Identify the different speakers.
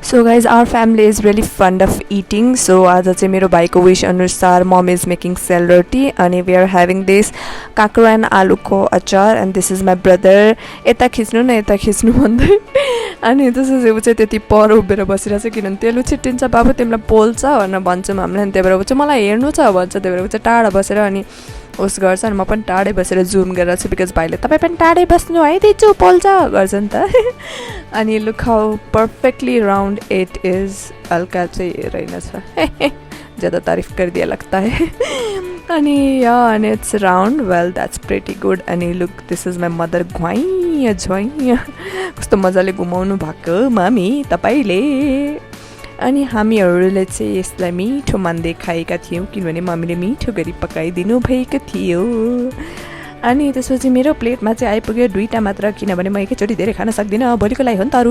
Speaker 1: So guys, our family is really fond of eating. So आज चाहिँ मेरो भाइको विश अनुसार mom is making selroti and we are having this काँक्रो and आलुको अचार and this is my brother. यता खिच्नु भन्दै अनि त्यसपछि ऊ चाहिँ त्यति पर उभिएर बसिरहेछ किनभने तेल छिट्टिन्छ बाबु तिमीलाई पोल्छ भनेर भन्छौँ हामीलाई। त्यही भएर ऊ चाहिँ मलाई हेर्नु छ भन्छ। त्यही भएर ऊ चाहिँ टाढा बसेर अनि उस गर्छ अनि म पनि टाढै बसेर जुम गरेर छु बिकज भाइले तपाईँ पनि टाढै बस्नु है दिजु पोल्छ गर्छ नि त। अनि look how perfectly round it is. हल्का चाहिँ रहेनछ ज़्यादा तारीफ कर दिया लगता है। अनि and it's round, well that's pretty good। अनि look this is my mother घुवाइ झ्वाइ कस्तो मजाले घुमाउनु भएको मामी तपाईले। अनि हामीहरूले चाहिँ यसलाई मिठो मान्दै खाएका थियौँ किनभने मम्मीले मिठो गरी पकाइदिनु भएको थियो। अनि त्यसपछि मेरो प्लेटमा चाहिँ आइपुग्यो 2टा मात्र किनभने म एकैचोटि धेरै खान सक्दिनँ भोलिको लागि हो नि त।